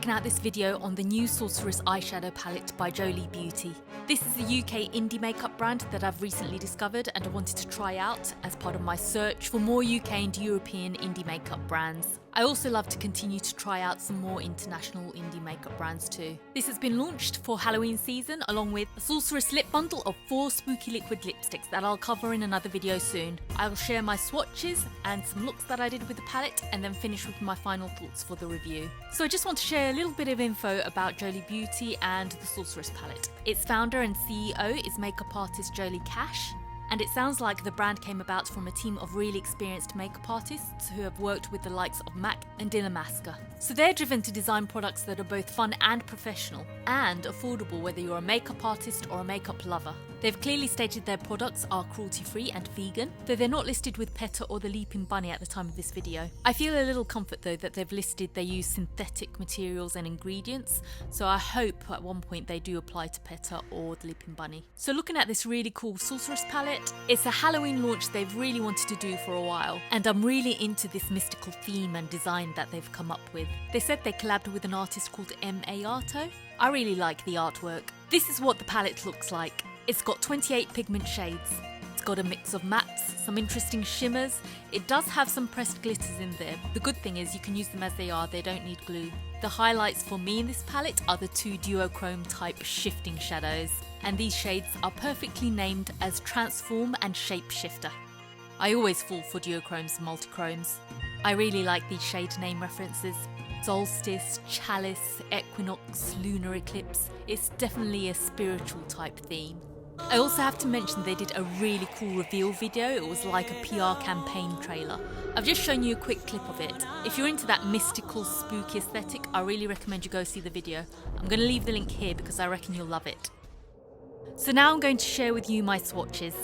checking out this video on the new Sorceress eyeshadow palette by Jolie Beauty. This is a UK indie makeup brand that I've recently discovered and I wanted to try out as part of my search for more UK and European indie makeup brands. I also love to continue to try out some more international indie makeup brands too. This has been launched for Halloween season along with a Sorceress lip bundle of 4 spooky liquid lipsticks that I'll cover in another video soon. I'll share my swatches and some looks that I did with the palette and then finish with my final thoughts for the review. So I just want to share a little bit of info about Jolie Beauty and the Sorceress palette. Its founder and CEO is makeup artist Jolie Cash. And it sounds like the brand came about from a team of really experienced makeup artists who have worked with the likes of MAC and Dillamaska. So they're driven to design products that are both fun and professional, and affordable whether you're a makeup artist or a makeup lover. They've clearly stated their products are cruelty-free and vegan, though they're not listed with PETA or the Leaping Bunny at the time of this video. I feel a little comfort though that they've listed they use synthetic materials and ingredients, so I hope at one point they do apply to PETA or the Leaping Bunny. So looking at this really cool Sorceress palette, it's a Halloween launch they've really wanted to do for a while, and I'm really into this mystical theme and design that they've come up with. They said they collabed with an artist called M.A. Arto. I really like the artwork. This is what the palette looks like. It's got 28 pigment shades. It's got a mix of mattes, some interesting shimmers. It does have some pressed glitters in there. The good thing is you can use them as they are, they don't need glue. The highlights for me in this palette are the 2 duochrome type shifting shadows, and these shades are perfectly named as Transform and Shapeshifter. I always fall for duochromes and multichromes. I really like these shade name references. Solstice, Chalice, Equinox, Lunar Eclipse. It's definitely a spiritual type theme. I also have to mention they did a really cool reveal video. It was like a PR campaign trailer. I've just shown you a quick clip of it. If you're into that mystical, spooky aesthetic, I really recommend you go see the video. I'm going to leave the link here because I reckon you'll love it. So now I'm going to share with you my swatches.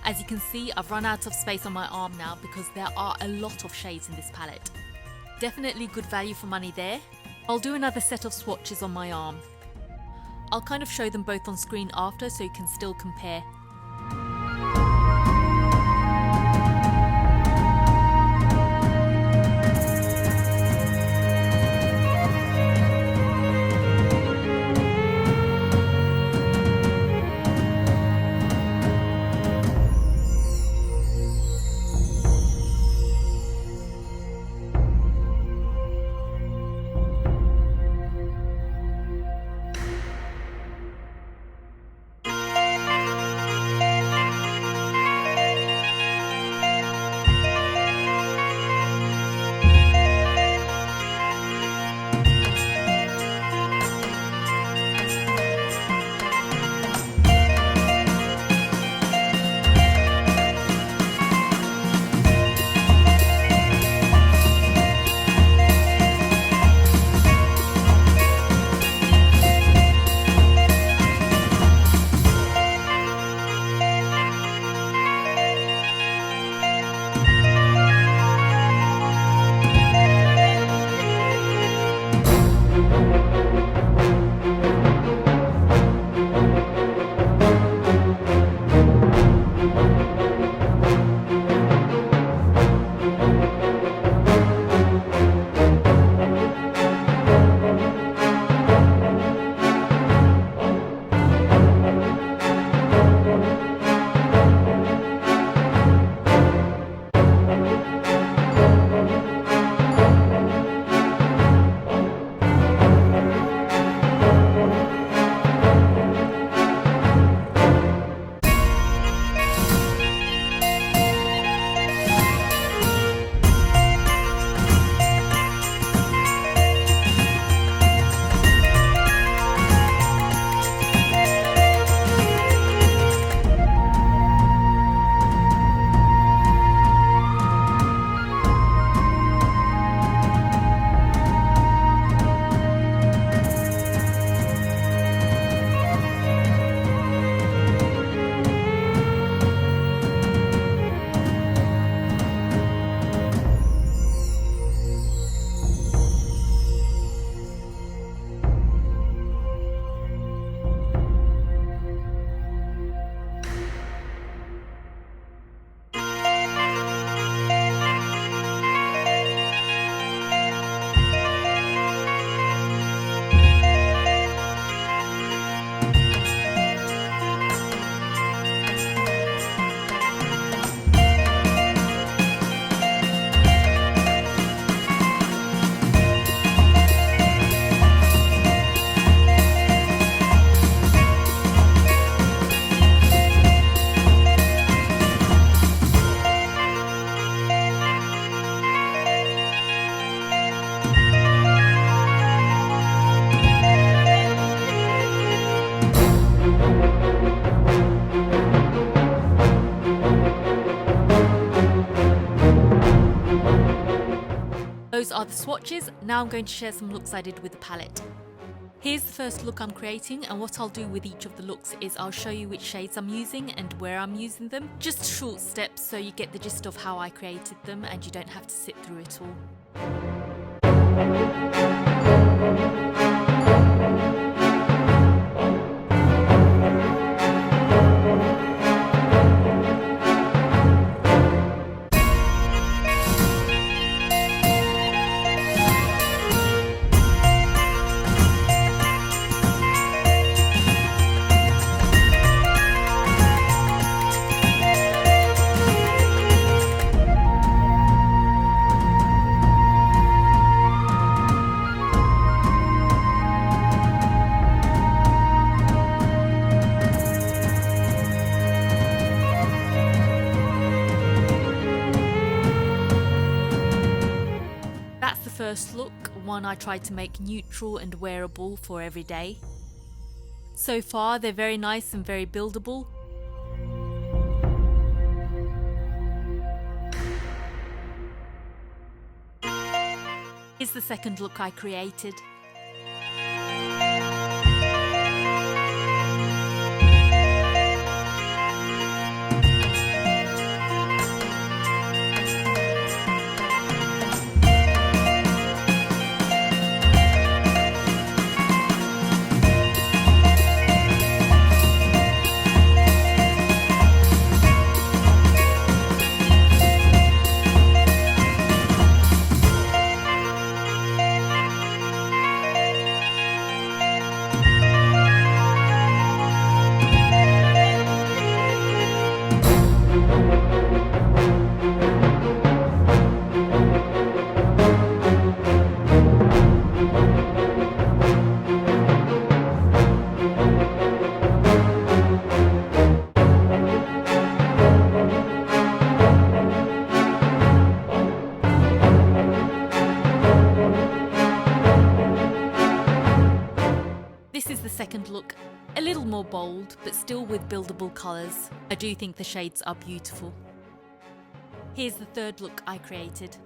As you can see, I've run out of space on my arm now because there are a lot of shades in this palette. Definitely good value for money there. I'll do another set of swatches on my arm. I'll kind of show them both on screen after so you can still compare. Those are the swatches. Now I'm going to share some looks I did with the palette. Here's the first look I'm creating, and what I'll do with each of the looks is I'll show you which shades I'm using and where I'm using them. Just short steps so you get the gist of how I created them and you don't have to sit through it all. First look, one I tried to make neutral and wearable for every day. So far they're very nice and very buildable. Here's the second look I created. This is the second look, a little more bold, but still with buildable colours. I do think the shades are beautiful. Here's the third look I created.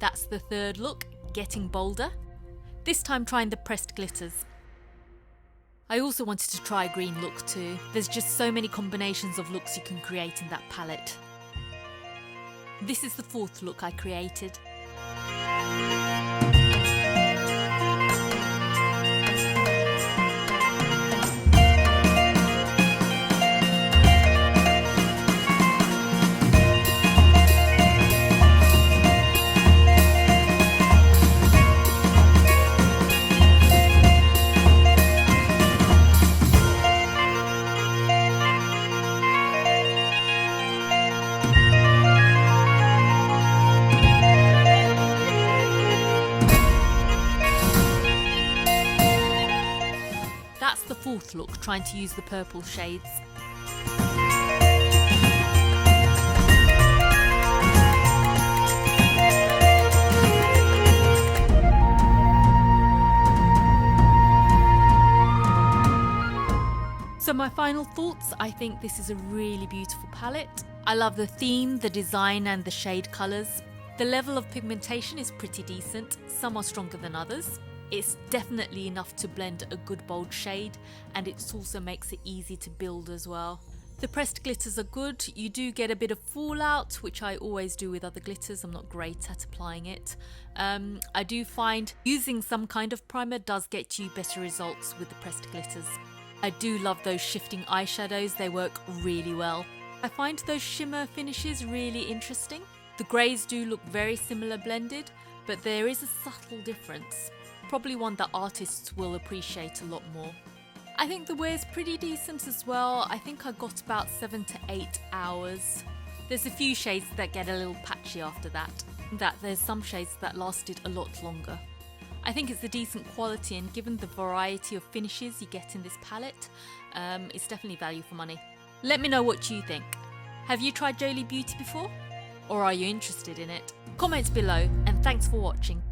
That's the third look, getting bolder. This time trying the pressed glitters. I also wanted to try a green look too. There's just so many combinations of looks you can create in that palette. This is the fourth look I created. That's the fourth look, trying to use the purple shades. So my final thoughts, I think this is a really beautiful palette. I love the theme, the design and the shade colours. The level of pigmentation is pretty decent, some are stronger than others. It's definitely enough to blend a good bold shade, and it also makes it easy to build as well. The pressed glitters are good. You do get a bit of fallout, which I always do with other glitters. I'm not great at applying it. I do find using some kind of primer does get you better results with the pressed glitters. I do love those shifting eyeshadows, they work really well. I find those shimmer finishes really interesting. The greys do look very similar blended, but there is a subtle difference. Probably one that artists will appreciate a lot more. I think the wear's pretty decent as well. I think I got about 7 to 8 hours. There's a few shades that get a little patchy after that. There's some shades that lasted a lot longer. I think it's a decent quality, and given the variety of finishes you get in this palette, it's definitely value for money. Let me know what you think. Have you tried Jolie Beauty before? Or are you interested in it? Comment below, and thanks for watching.